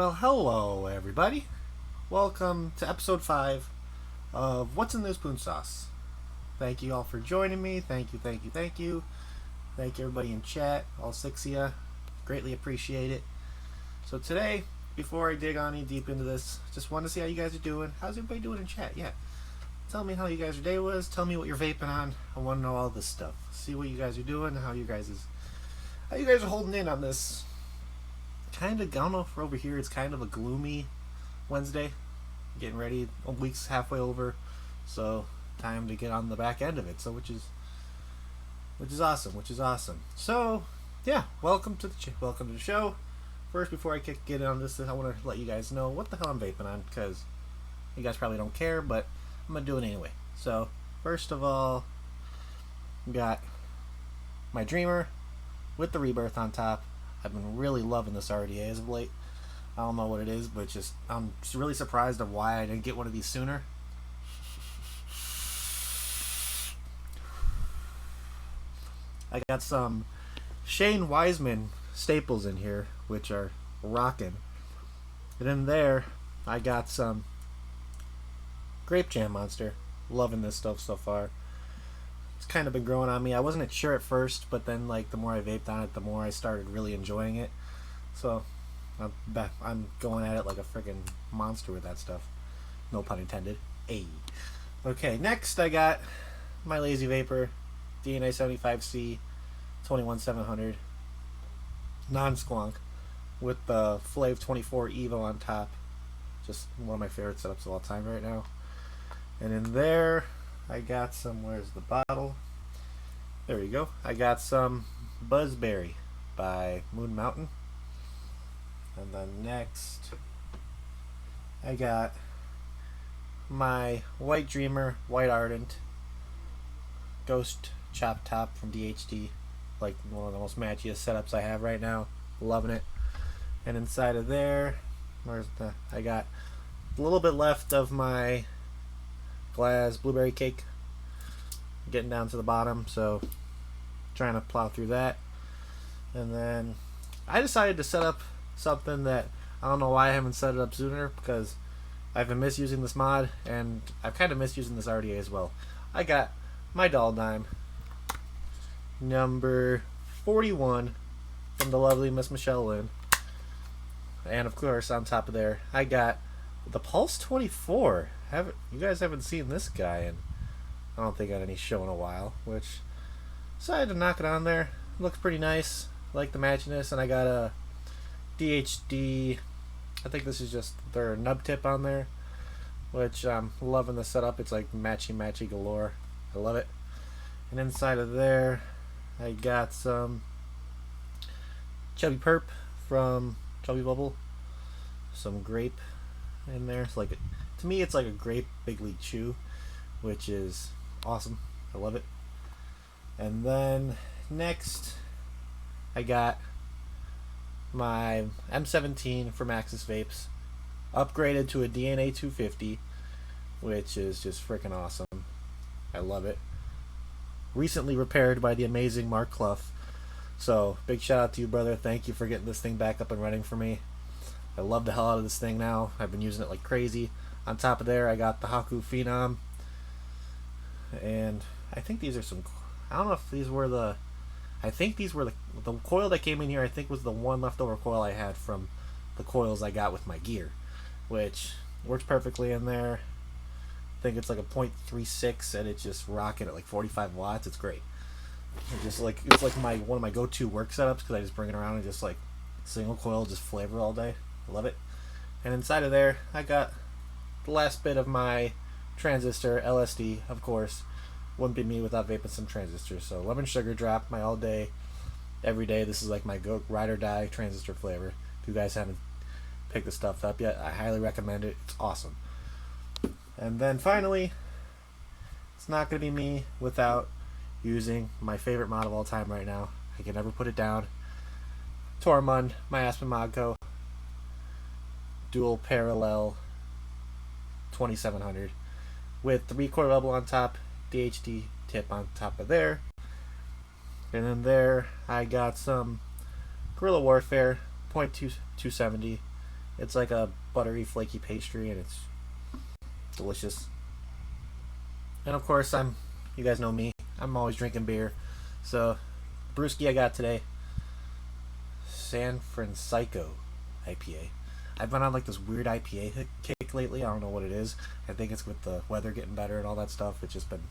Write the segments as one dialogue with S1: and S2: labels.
S1: Well, hello everybody. Welcome to episode 5 of What's in This Poonsauce. Thank you all for joining me. Thank you. Thank you everybody in chat, all 6 of you. Greatly appreciate it. So today, before I dig on any deep into this, just want to see how you guys are doing. How's everybody doing in chat? Yeah. Tell me how you guys' day was. Tell me what you're vaping on. I want to know all this stuff. See what you guys are doing, how you guys are holding in on this. I don't know if over here it's kind of a gloomy Wednesday. Getting ready, a week's halfway over, so time to get on the back end of it. So which is awesome. So yeah, welcome to the show. First, before I get on this, I want to let you guys know what the hell I'm vaping on, because you guys probably don't care, but I'm gonna do it anyway. So first of all, we got my Dreamer with the Rebirth on top. I've been really loving this RDA as of late. I don't know what it is, but I'm just really surprised of why I didn't get one of these sooner. I got some Shane Wiseman staples in here, which are rocking. And in there, I got some Grape Jam Monster. Loving this stuff so far. It's kind of been growing on me. I wasn't sure at first, but then the more I vaped on it, the more I started really enjoying it. So I'm going at it like a freaking monster with that stuff. No pun intended. Ayy. Okay, next I got my Lazy Vapor DNA 75C 21700 non-squonk with the Flav 24 Evo on top. Just one of my favorite setups of all time right now. And in there I got some, where's the bottle? There we go. I got some Buzzberry by Moon Mountain. And then next, I got my White Dreamer, White Ardent, Ghost Chop Top from DHD. Like one of the most matchiest setups I have right now. Loving it. And inside of there, I got a little bit left of my Glass Blueberry Cake. Getting down to the bottom, so trying to plow through that. And then I decided to set up something that I don't know why I haven't set it up sooner, because I've been misusing this mod, and I've kind of misusing this RDA as well. I got my Doll Dime number 41 from the lovely Miss Michelle Lynn, and of course on top of there I got the Pulse 24. You guys haven't seen this guy, and I don't think I had any show in a while, which decided to knock it on there. Looks pretty nice. Like the matchiness. And I got a DHD, I think this is just their nub tip on there, which I'm loving the setup. It's like matchy galore. I love it. And inside of there I got some Chubby Perp from Chubby Bubble, some grape in there. It's to me it's like a grape big league chew, which is awesome. I love it. And then next I got my M17 from Axis Vapes, upgraded to a DNA 250, which is just freaking awesome. I love it. Recently repaired by the amazing Mark Clough. So big shout out to you, brother. Thank you for getting this thing back up and running for me. I love the hell out of this thing now. I've been using it like crazy. On top of there I got the Haku Phenom. And I think these are some, I don't know if these were the, I think these were the coil that came in here, I think was the one leftover coil I had from the coils I got with my gear, which works perfectly in there. I think it's like a 0.36 and it's just rocking at like 45 watts. It's great. It's like one of my go-to work setups, because I just bring it around and just like single coil, just flavor all day. I love it. And inside of there I got the last bit of my transistor LSD, of course. Wouldn't be me without vaping some transistors. So lemon sugar drop, my all day, every day. This is like my go ride or die transistor flavor. If you guys haven't picked this stuff up yet, I highly recommend it. It's awesome. And then finally, it's not going to be me without using my favorite mod of all time right now. I can never put it down. Tormund, my Aspen Modco, dual parallel 2700 with the recoil level on top, DHD tip on top of there. And then there I got some Guerrilla Warfare 0.270 It's like a buttery, flaky pastry, and it's delicious. And of course, you guys know me, I'm always drinking beer. So, brewski I got today, San Francisco IPA. I've been on like this weird IPA kick lately. I don't know what it is. I think it's with the weather getting better and all that stuff. It's just been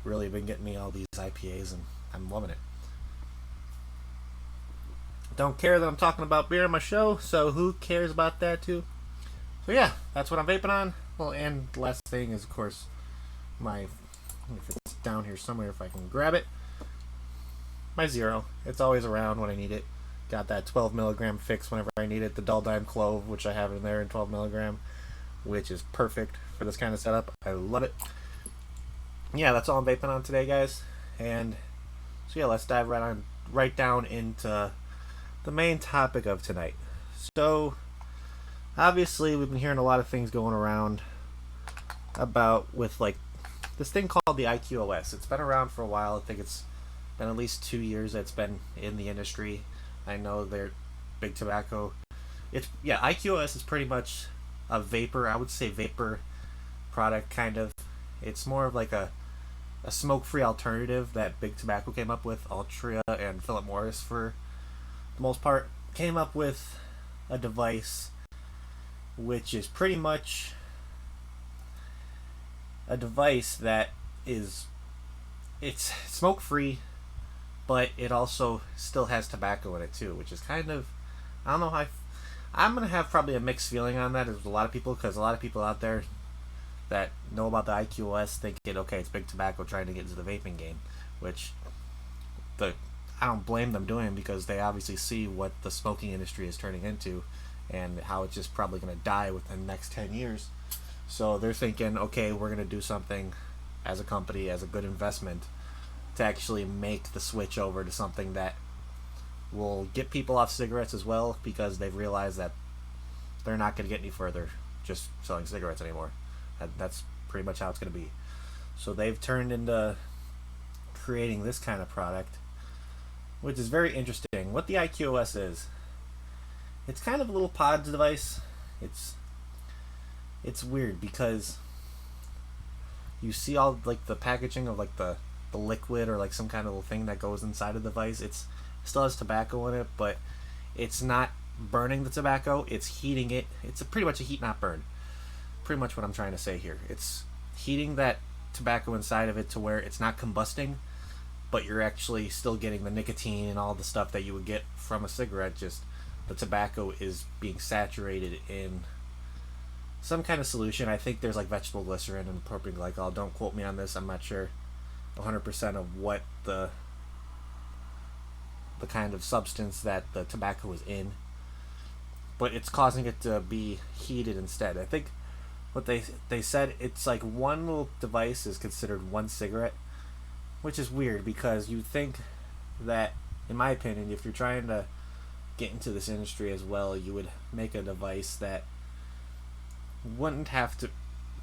S1: really been getting me all these IPAs, and I'm loving it. Don't care that I'm talking about beer on my show, so who cares about that too? So yeah, that's what I'm vaping on. Well, and the last thing is, of course, if it's down here somewhere, if I can grab it, my Zero. It's always around when I need it. Got that 12 milligram fix whenever I need it. The Dull Dime Clove, which I have in there in 12 milligram, which is perfect for this kind of setup. I love it. Yeah, that's all I'm vaping on today, guys. And so yeah, let's dive right down into the main topic of tonight. So obviously we've been hearing a lot of things going around about with like this thing called the IQOS. It's been around for a while. I think it's been at least 2 years that it's been in the industry. I know they're big tobacco. IQOS is pretty much a vapor, I would say vapor product kind of. It's more of like a smoke-free alternative that big tobacco came up with. Altria and Philip Morris, for the most part, came up with a device which is pretty much a device that it's smoke-free, but it also still has tobacco in it too, which is kind of, I don't know how I'm gonna have probably a mixed feeling on that. There's a lot of people, because a lot of people out there that know about the IQOS thinking, okay, it's big tobacco trying to get into the vaping game, which I don't blame them doing, because they obviously see what the smoking industry is turning into and how it's just probably going to die within the next 10 years. So they're thinking, okay, we're going to do something as a company, as a good investment, to actually make the switch over to something that will get people off cigarettes as well, because they've realized that they're not going to get any further just selling cigarettes anymore. That's pretty much how it's going to be. So they've turned into creating this kind of product, which is very interesting. What the IQOS is, it's kind of a little pod device. It's weird because you see all like the packaging of like the liquid or like some kind of little thing that goes inside of the device. It still has tobacco in it, but it's not burning the tobacco, it's heating it. It's pretty much a heat not burn. Pretty much what I'm trying to say here. It's heating that tobacco inside of it to where it's not combusting, but you're actually still getting the nicotine and all the stuff that you would get from a cigarette. Just the tobacco is being saturated in some kind of solution. I think there's like vegetable glycerin and propylene glycol. Don't quote me on this. I'm not sure 100% of what the kind of substance that the tobacco is in, but it's causing it to be heated instead. I think what they said, it's like one little device is considered one cigarette, which is weird, because you think that, in my opinion, if you're trying to get into this industry as well, you would make a device that wouldn't have to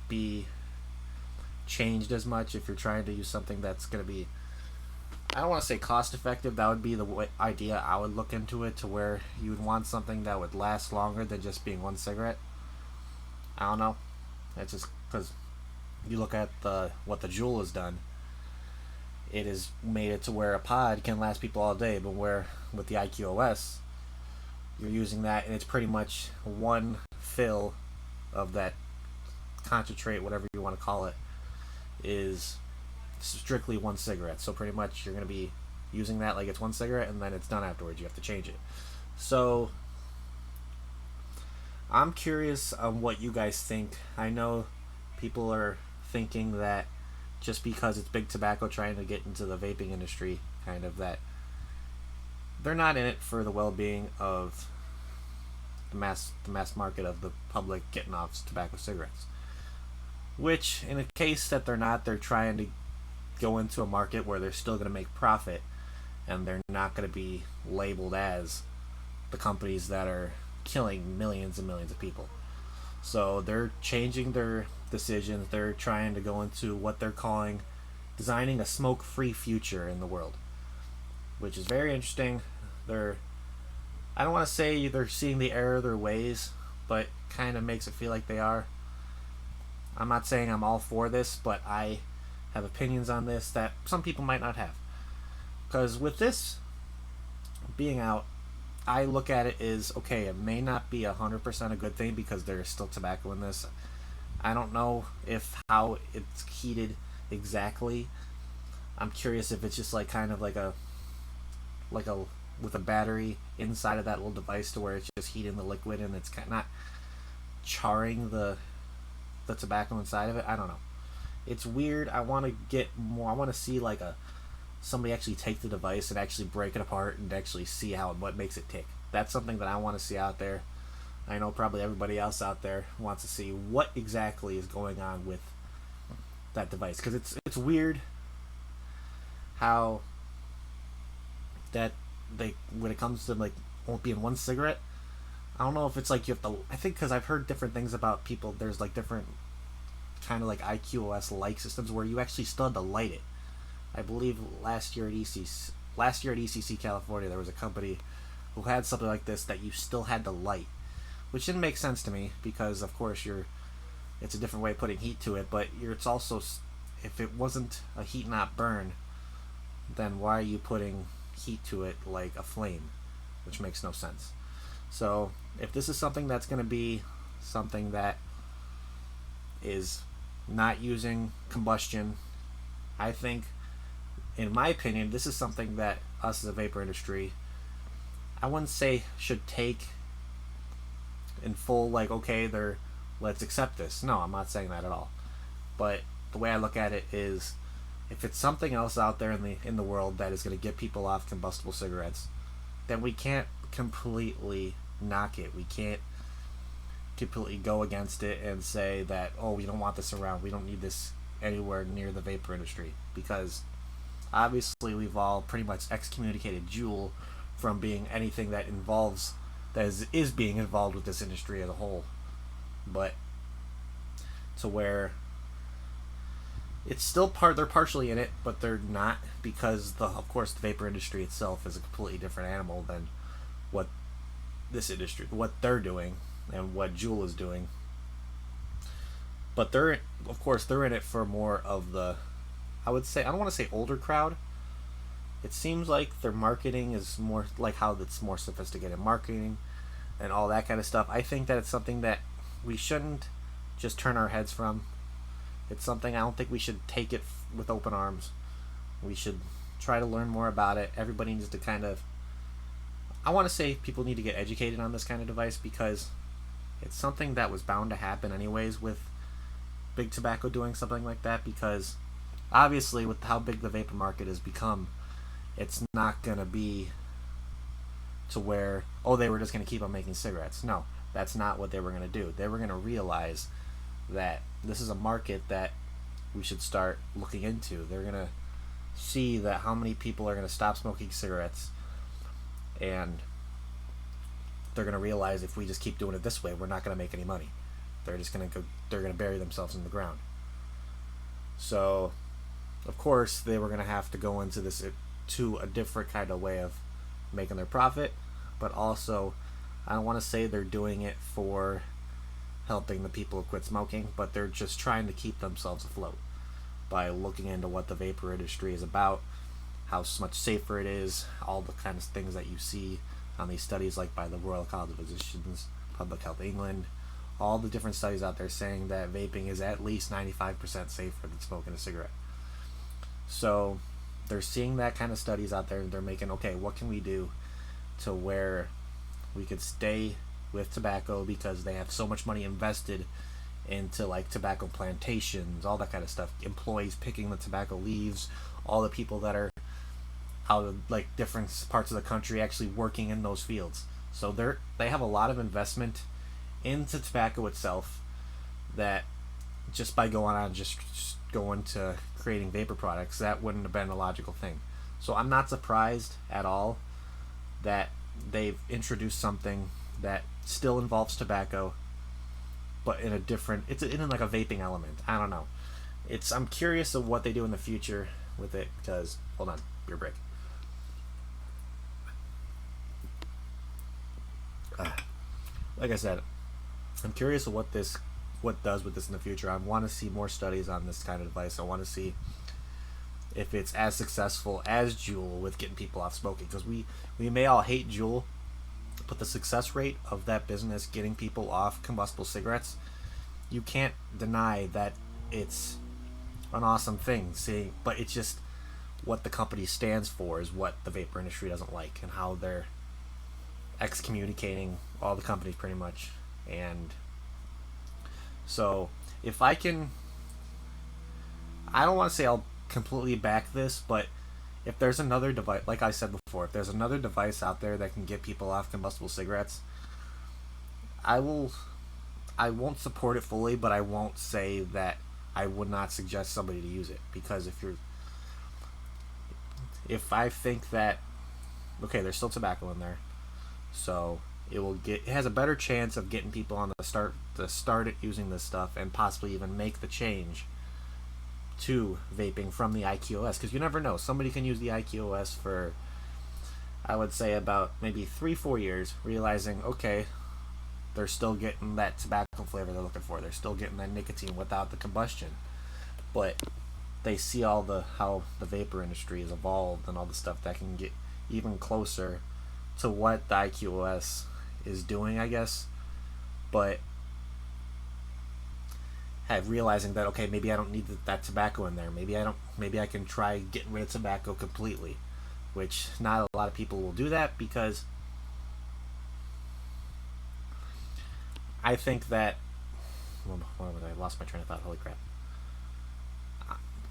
S1: be changed as much. If you're trying to use something that's going to be, I don't want to say cost effective, that would be the idea I would look into it, to where you would want something that would last longer than just being one cigarette. I don't know. That's just because you look at what the Juul has done. It has made it to where a pod can last people all day, but where with the IQOS, you're using that and it's pretty much one fill of that concentrate, whatever you want to call it, is strictly one cigarette. So pretty much you're going to be using that like it's one cigarette, and then it's done afterwards. You have to change it. So I'm curious on what you guys think. I know people are thinking that just because it's big tobacco trying to get into the vaping industry, kind of, that they're not in it for the well-being of the mass market of the public getting off tobacco cigarettes. Which, in a case that they're not, they're trying to go into a market where they're still going to make profit, and they're not going to be labeled as the companies that are killing millions and millions of people. So they're changing their decisions. They're trying to go into what they're calling designing a smoke-free future in the world, which is very interesting. I don't want to say they're seeing the error of their ways, but kind of makes it feel like they are. I'm not saying I'm all for this, but I have opinions on this that some people might not have. Because with this being out, I look at it as, okay, it may not be 100% a good thing because there's still tobacco in this. I don't know if how it's heated exactly. I'm curious if it's just like kind of like a with a battery inside of that little device to where it's just heating the liquid and it's kind of not charring the tobacco inside of it. I don't know. It's weird. I want to get more. I want to see like somebody actually take the device and actually break it apart and actually see what makes it tick. That's something that I want to see out there. I know probably everybody else out there wants to see what exactly is going on with that device, because it's weird how that when it comes to like won't be in one cigarette. I don't know if it's like you have to. I think because I've heard different things about people. There's like different kind of like IQOS like systems where you actually still had to light it. I believe last year at ECC California, there was a company who had something like this that you still had to light, which didn't make sense to me because of course it's a different way of putting heat to it, but it's also, if it wasn't a heat not burn, then why are you putting heat to it like a flame, which makes no sense. So if this is something that's going to be something that is not using combustion, I think, in my opinion, this is something that us as a vapor industry, I wouldn't say should take in full, like, okay, let's accept this. No, I'm not saying that at all. But the way I look at it is, if it's something else out there in the world that is going to get people off combustible cigarettes, then we can't completely knock it. We can't completely go against it and say that, oh, we don't want this around. We don't need this anywhere near the vapor industry, because obviously we've all pretty much excommunicated Juul from being anything that is being involved with this industry as a whole. But to where it's still they're partially in it, but they're not, because of course the vapor industry itself is a completely different animal than what they're doing and what Juul is doing. But they're in it for more of the, I would say, I don't want to say older crowd. It seems like their marketing is more like how it's more sophisticated marketing and all that kind of stuff. I think that it's something that we shouldn't just turn our heads from. It's something I don't think we should take it with open arms. We should try to learn more about it. Everybody needs to kind of, I want to say people need to get educated on this kind of device, because it's something that was bound to happen anyways with big tobacco doing something like that, because obviously with how big the vapor market has become, it's not going to be to where, oh, they were just going to keep on making cigarettes. No, that's not what they were going to do. They were going to realize that this is a market that we should start looking into. They're going to see that how many people are going to stop smoking cigarettes, and they're going to realize if we just keep doing it this way, we're not going to make any money. They're going to bury themselves in the ground. So of course they were going to have to go into this to a different kind of way of making their profit, but also I don't want to say they're doing it for helping the people who quit smoking, but they're just trying to keep themselves afloat by looking into what the vapor industry is about, how much safer it is, all the kind of things that you see on these studies like by the Royal College of Physicians, Public Health England, all the different studies out there saying that vaping is at least 95% safer than smoking a cigarette. So they're seeing that kind of studies out there, and they're making, okay, what can we do to where we could stay with tobacco, because they have so much money invested into like tobacco plantations, all that kind of stuff, employees picking the tobacco leaves, all the people that are out of like different parts of the country actually working in those fields. So they have a lot of investment into tobacco itself, that just by going to creating vapor products, that wouldn't have been a logical thing. So I'm not surprised at all that they've introduced something that still involves tobacco, but in a different, it's in like a vaping element. I don't know. I'm curious of what they do in the future with it, because, hold on, beer break. Like I said, I'm curious of what does with this in the future. I want to see more studies on this kind of device. I want to see if it's as successful as Juul with getting people off smoking, because we may all hate Juul, but the success rate of that business getting people off combustible cigarettes, you can't deny that it's an awesome thing. But it's just what the company stands for is what the vapor industry doesn't like, and how they're excommunicating all the companies pretty much. And so if I can, I don't want to say I'll completely back this, but if there's another device, like I said before, if there's another device out there that can get people off combustible cigarettes, I won't support it fully, but I won't say that I would not suggest somebody to use it. Because if I think that, okay, there's still tobacco in there, so it has a better chance of getting people on the start using this stuff, and possibly even make the change to vaping from the IQOS, because you never know, somebody can use the IQOS for, I would say, about maybe 3-4 years, realizing, okay, they're still getting that tobacco flavor they're looking for, they're still getting that nicotine without the combustion, but they see how the vapor industry has evolved and all the stuff that can get even closer to what the IQOS is doing, I guess. But realizing that, okay, maybe I don't need that tobacco in there. Maybe I can try getting rid of tobacco completely, which not a lot of people will do that, because I think that, I lost my train of thought. Holy crap.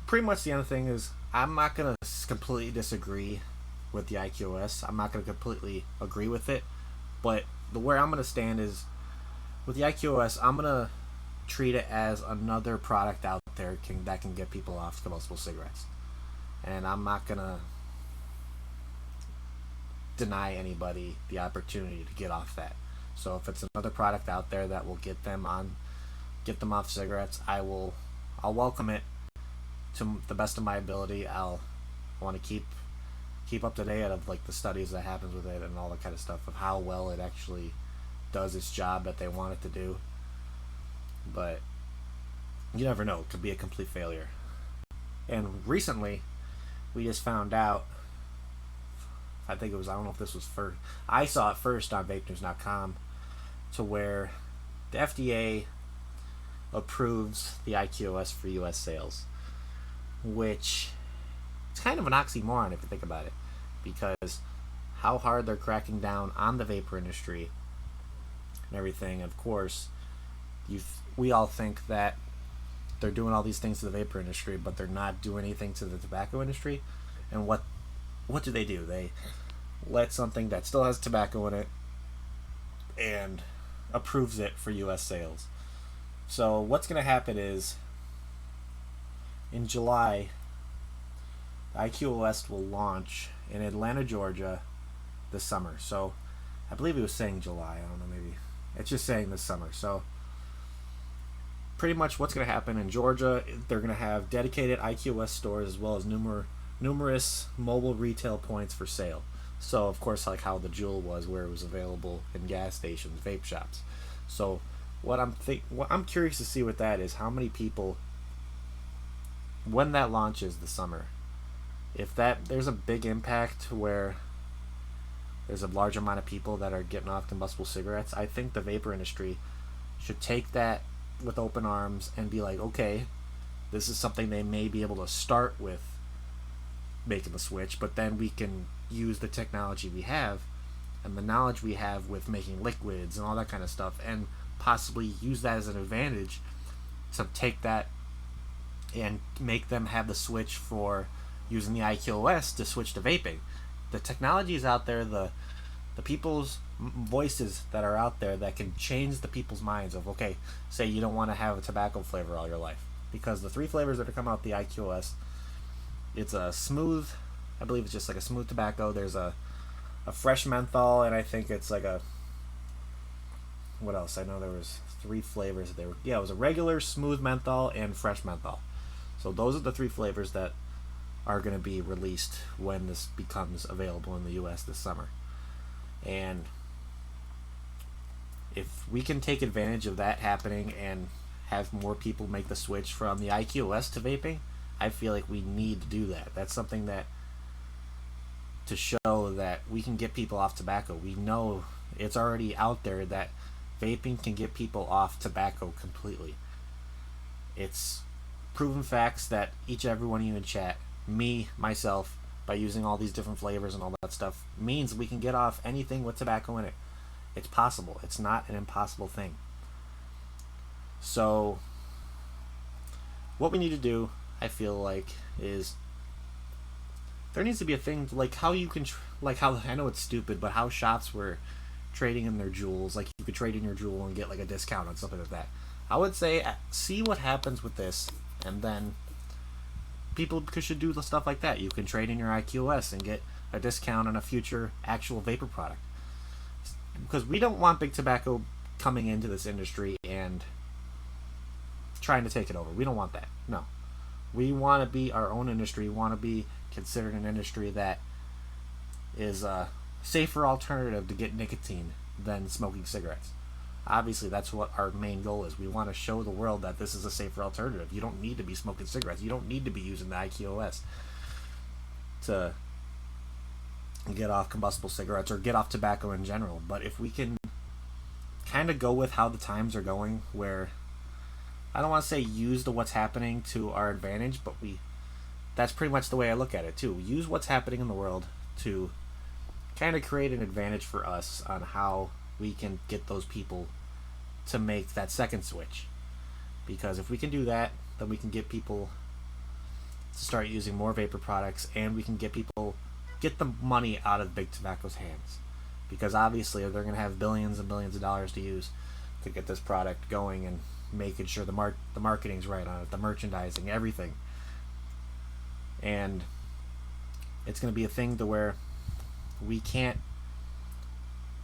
S1: Pretty much the other thing is, I'm not gonna completely disagree with the IQOS. I'm not gonna completely agree with it, but where I'm gonna stand is, with the IQOS, I'm gonna treat it as another product out there that can get people off combustible cigarettes, and I'm not gonna deny anybody the opportunity to get off that. So if it's another product out there that will get them off cigarettes, I'll welcome it to the best of my ability. I want to keep up to date of like the studies that happens with it and all that kind of stuff, of how well it actually does its job that they want it to do. But you never know, it could be a complete failure. And recently we just found out, I don't know if this was first, I saw it first on vapenews.com, to where the FDA approves the IQOS for US sales, which it's kind of an oxymoron if you think about it, because how hard they're cracking down on the vapor industry and everything. Of course, we all think that they're doing all these things to the vapor industry, but they're not doing anything to the tobacco industry. And what do? They let something that still has tobacco in it and approves it for US sales. So what's going to happen is, in July, the IQOS will launch in Atlanta, Georgia this summer. So I believe it was saying July. I don't know, maybe it's just saying this summer. So pretty much what's going to happen in Georgia, they're going to have dedicated IQOS stores, as well as numerous mobile retail points for sale. So of course, like how the Juul was, where it was available in gas stations, vape shops. So what I'm curious to see with that is how many people, when that launches this summer, if there's a big impact where there's a large amount of people that are getting off combustible cigarettes, I think the vapor industry should take that with open arms and be like, okay, this is something they may be able to start with making the switch, but then we can use the technology we have and the knowledge we have with making liquids and all that kind of stuff, and possibly use that as an advantage to take that and make them have the switch for using the IQOS to switch to vaping. The technology is out there, the people's voices that are out there that can change the people's minds of, okay, say you don't want to have a tobacco flavor all your life, because the 3 flavors that are coming out the IQOS, it's a smooth, I believe it's just like a smooth tobacco, there's a fresh menthol, and I think it's like what else? I know there was 3 flavors. It was a regular, smooth menthol, and fresh menthol. So those are the 3 flavors that are going to be released when this becomes available in the US this summer. And If we can take advantage of that happening and have more people make the switch from the IQOS to vaping, I feel like we need to do that. That's something that, to show that we can get people off tobacco. We know it's already out there that vaping can get people off tobacco completely. It's proven facts that each and every one of you in chat, me, myself, by using all these different flavors and all that stuff, means we can get off anything with tobacco in it. It's possible. It's not an impossible thing. So what we need to do, I feel like, is there needs to be a thing like how you can like how, I know it's stupid, but how shops were trading in their jewels. Like you could trade in your jewel and get like a discount on something like that. I would say see what happens with this, and then people should do the stuff like that. You can trade in your IQOS and get a discount on a future actual vapor product, because we don't want big tobacco coming into this industry and trying to take it over. We don't want that. No, we want to be our own industry. We want to be considered an industry that is a safer alternative to get nicotine than smoking cigarettes. Obviously, that's what our main goal is. We want to show the world that this is a safer alternative. You don't need to be smoking cigarettes. You don't need to be using the IQOS to get off combustible cigarettes or get off tobacco in general. But if we can kind of go with how the times are going, where I don't want to say use what's happening to our advantage, but that's pretty much the way I look at it too. Use what's happening in the world to kind of create an advantage for us on how we can get those people to make that second switch. Because if we can do that, then we can get people to start using more vapor products, and we can get the money out of big tobacco's hands. Because obviously they're going to have billions and billions of dollars to use to get this product going and making sure the marketing's right on it, the merchandising, everything. And it's going to be a thing to where we can't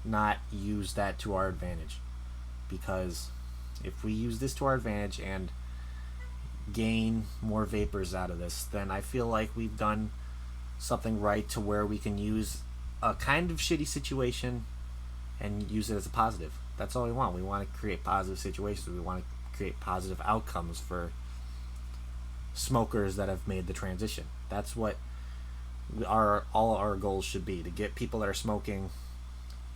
S1: not use that to our advantage. Because if we use this to our advantage and gain more vapors out of this, then I feel like we've done something right, to where we can use a kind of shitty situation and use it as a positive. That's all we want. We want to create positive situations. We want to create positive outcomes for smokers that have made the transition. That's what all our goals should be, to get people that are smoking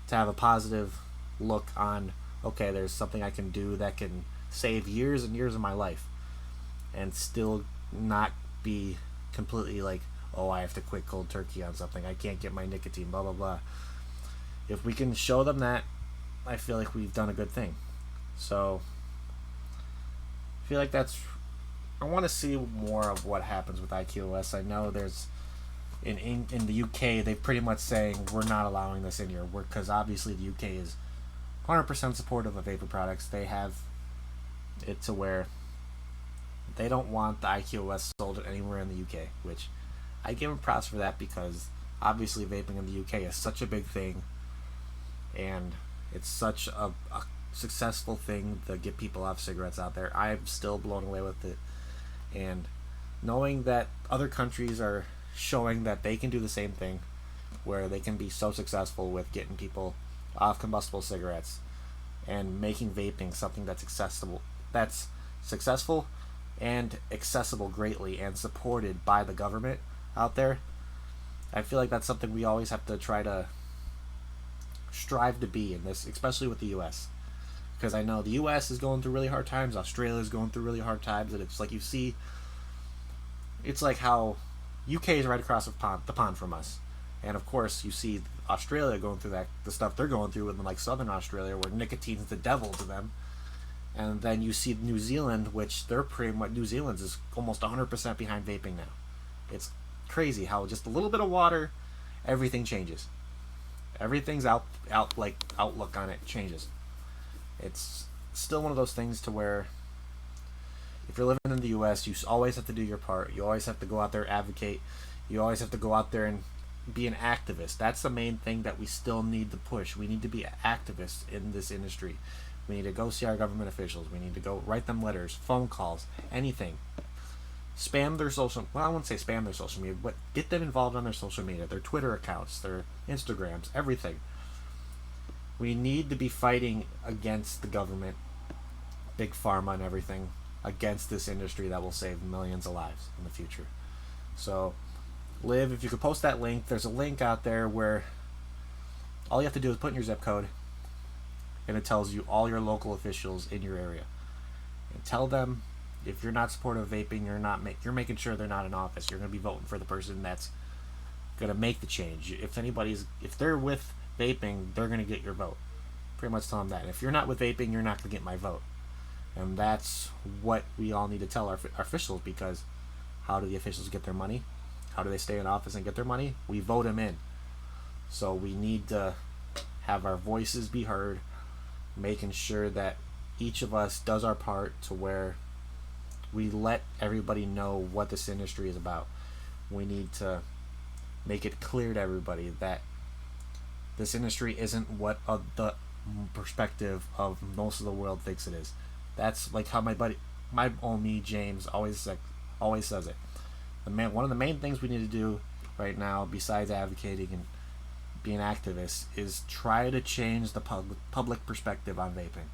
S1: to have a positive look on, okay, there's something I can do that can save years and years of my life, and still not be completely like, oh, I have to quit cold turkey on something, I can't get my nicotine, blah blah blah. If we can show them that, I feel like we've done a good thing. So I feel like I want to see more of what happens with IQOS. I know there's in the UK, they're pretty much saying we're not allowing this in here, because obviously the UK is 100% supportive of vapor products. They have it to where they don't want the IQOS sold anywhere in the UK, which I give them props for that, because obviously vaping in the UK is such a big thing, and it's such a successful thing to get people off cigarettes out there. I'm still blown away with it, and knowing that other countries are showing that they can do the same thing, where they can be so successful with getting people off combustible cigarettes and making vaping something that's successful and accessible greatly and supported by the government out there. I feel like that's something we always have to try to strive to be in this, especially with the US, because I know the US is going through really hard times, Australia is going through really hard times, and it's like, you see, it's like how UK is right across the pond from us, and of course you see Australia going through the stuff they're going through in like southern Australia, where nicotine's the devil to them. And then you see New Zealand, which they're pretty much, New Zealand's is almost 100% behind vaping now. It's crazy how just a little bit of water, everything changes. Everything's outlook on it changes. It's still one of those things to where if you're living in the US, you always have to do your part. You always have to go out there, advocate. You always have to go out there and be an activist. That's the main thing that we still need to push. We need to be activists in this industry. We need to go see our government officials. We need to go write them letters, phone calls, anything. Spam their social, well, I won't say spam their social media, but get them involved on their social media, their Twitter accounts, their Instagrams, everything. We need to be fighting against the government, big pharma and everything, against this industry that will save millions of lives in the future. So, Liv, if you could post that link, there's a link out there where all you have to do is put in your zip code, and it tells you all your local officials in your area. And tell them if you're not supportive of vaping, you're making sure they're not in office. You're going to be voting for the person that's going to make the change. If they're with vaping, they're going to get your vote. Pretty much tell them that. And if you're not with vaping, you're not going to get my vote. And that's what we all need to tell our officials, because how do the officials get their money? How do they stay in office and get their money? We vote them in. So we need to have our voices be heard, making sure that each of us does our part to where we let everybody know what this industry is about. We need to make it clear to everybody that this industry isn't what the perspective of most of the world thinks it is. That's like how my homie James always says it. One of the main things we need to do right now, besides advocating and being activists, is try to change the public perspective on vaping.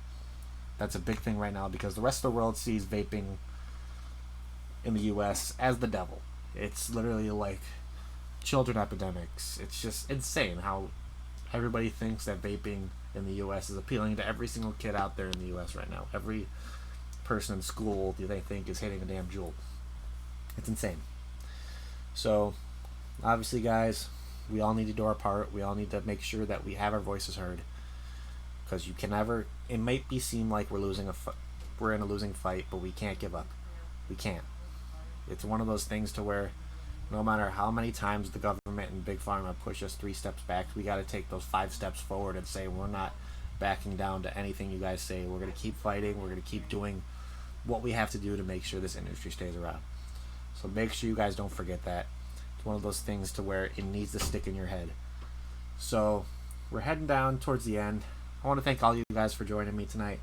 S1: That's a big thing right now, because the rest of the world sees vaping in the US as the devil. It's literally like children epidemics. It's just insane how everybody thinks that vaping in the US is appealing to every single kid out there in the US right now. Every person in school they think is hitting a damn jewel. It's insane. So obviously, guys, we all need to do our part. We all need to make sure that we have our voices heard, because you can never, it might seem like we're in a losing fight, but we can't give up. We can't. It's one of those things to where no matter how many times the government and big pharma push us 3 steps back, we got to take those 5 steps forward and say we're not backing down to anything you guys say. We're going to keep fighting. We're going to keep doing what we have to do to make sure this industry stays around. So make sure you guys don't forget that. It's one of those things to where it needs to stick in your head. So we're heading down towards the end. I want to thank all you guys for joining me tonight.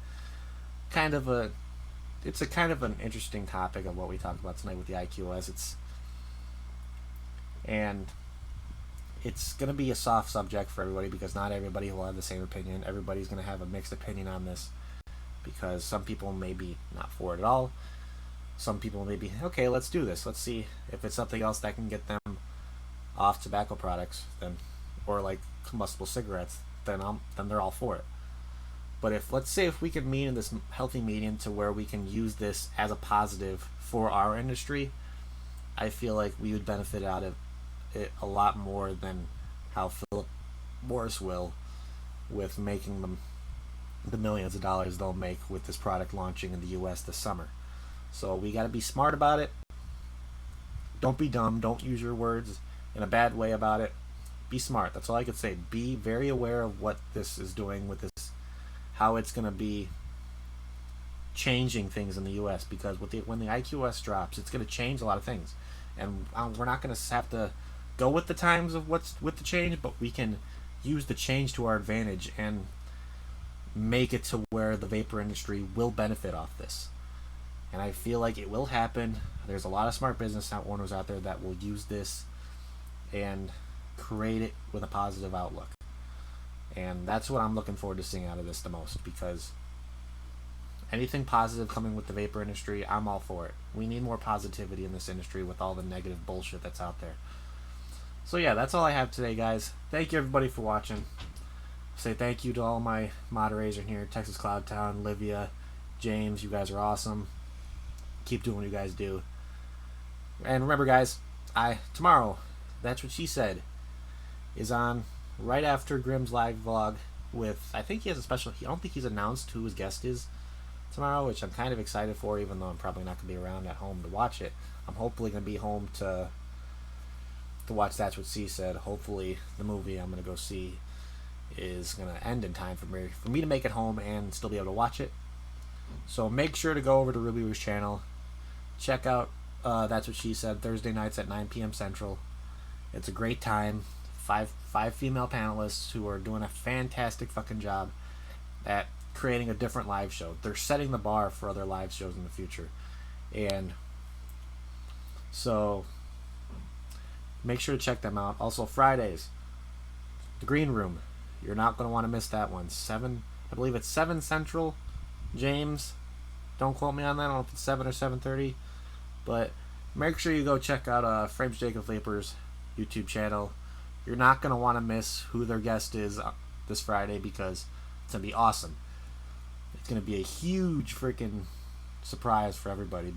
S1: It's a kind of an interesting topic of what we talked about tonight with the IQOS. It's going to be a soft subject for everybody, because not everybody will have the same opinion. Everybody's going to have a mixed opinion on this, because some people may be not for it at all. Some people may be, okay, let's do this. Let's see if it's something else that can get them off tobacco products, or like combustible cigarettes, then they're all for it. But let's say if we can meet in this healthy medium to where we can use this as a positive for our industry, I feel like we would benefit out of it a lot more than how Philip Morris will, with making them the millions of dollars they'll make with this product launching in the US this summer. So we got to be smart about it. Don't be dumb. Don't use your words in a bad way about it. Be smart. That's all I could say. Be very aware of what this is doing with this, how it's going to be changing things in the US, because when the IQOS drops, it's going to change a lot of things. And we're not going to have to go with the times of what's with the change, but we can use the change to our advantage and make it to where the vapor industry will benefit off this. And I feel like it will happen. There's a lot of smart business owners out there that will use this and create it with a positive outlook. And that's what I'm looking forward to seeing out of this the most, because anything positive coming with the vapor industry, I'm all for it. We need more positivity in this industry with all the negative bullshit that's out there. So yeah, that's all I have today, guys. Thank you everybody for watching. Say thank you to all my moderators in here, Texas Cloud Town, Livia, James. You guys are awesome. Keep doing what you guys do. And remember, guys, tomorrow, That's What She Said, is on right after Grimm's live vlog with, I think he has a special, I don't think he's announced who his guest is tomorrow, which I'm kind of excited for, even though I'm probably not going to be around at home to watch it. I'm hopefully going to be home to watch That's What She Said. Hopefully the movie I'm going to go see is going to end in time for me to make it home and still be able to watch it. So make sure to go over to Ruby Rouge's channel. Check out That's What She Said, Thursday nights at 9 p.m. Central. It's a great time. Five female panelists who are doing a fantastic fucking job at creating a different live show. They're setting the bar for other live shows in the future. And so make sure to check them out. Also Fridays, the Green Room. You're not going to want to miss that one. I believe it's 7 Central, James. Don't quote me on that. I don't know if it's 7 or 7:30. But make sure you go check out Frames Jacob Vapors YouTube channel. You're not going to want to miss who their guest is this Friday, because it's going to be awesome. It's going to be a huge freaking surprise for everybody,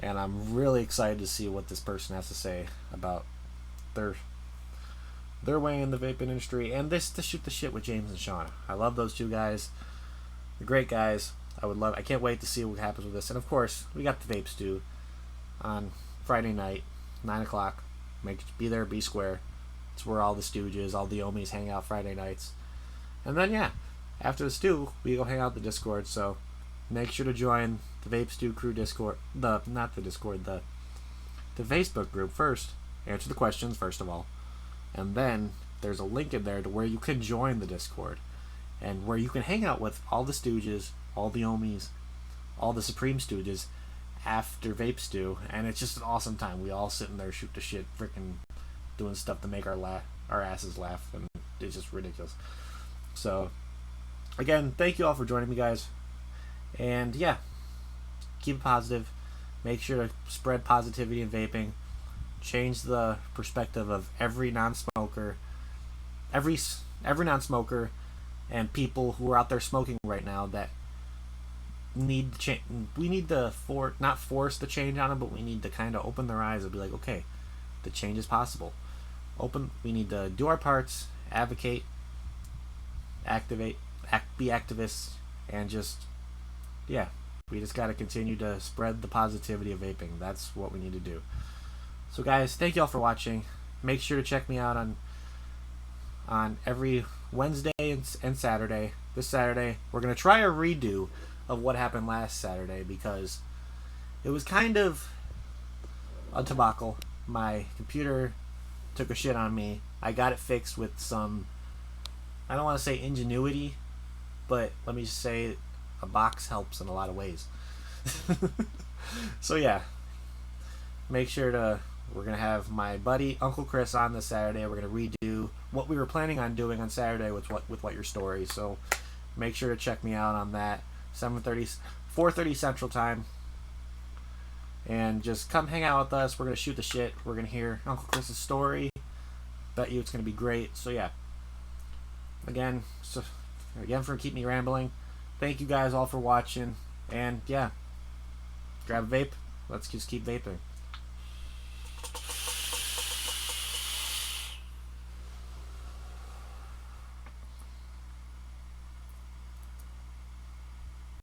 S1: and I'm really excited to see what this person has to say about their way in the vaping industry, and this to shoot the shit with James and Shauna. I love those two guys. They're great guys. I can't wait to see what happens with this. And of course, we got the Vape Stew on Friday night, 9 o'clock. Be there, be square. It's where all the Stewges, all the Ohmies hang out Friday nights. And then, yeah, after the stew, we go hang out the Discord. So make sure to join the Vape Stew Crew Discord. The Facebook group first. Answer the questions, first of all. And then there's a link in there to where you can join the Discord, and where you can hang out with all the Stewges, all the Ohmies, all the Supreme Stewges after Vape Stew, and it's just an awesome time. We all sit in there, shoot the shit, freaking doing stuff to make our asses laugh, and it's just ridiculous. So, again, thank you all for joining me, guys. And yeah, keep it positive. Make sure to spread positivity in vaping. Change the perspective of every non-smoker, every non-smoker, and people who are out there smoking right now that need to change. We need to not force the change on them, but we need to kind of open their eyes and be like, okay, the change is possible. We need to do our parts, advocate, be activists, and we just got to continue to spread the positivity of vaping. That's what we need to do. So guys, thank you all for watching. Make sure to check me out on every Wednesday and Saturday. This Saturday, we're going to try a redo of what happened last Saturday, because it was kind of a debacle. My computer took a shit on me. I got it fixed with some, I don't want to say ingenuity, but let me just say a box helps in a lot of ways. So yeah, make sure we're going to have my buddy Uncle Chris on this Saturday. We're going to redo what we were planning on doing on Saturday with What Your Story. So make sure to check me out on that. 4:30 Central Time. And just come hang out with us. We're going to shoot the shit. We're going to hear Uncle Chris's story. Bet you it's going to be great. So yeah. Again, for keep me rambling. Thank you guys all for watching. And yeah, grab a vape. Let's just keep vaping.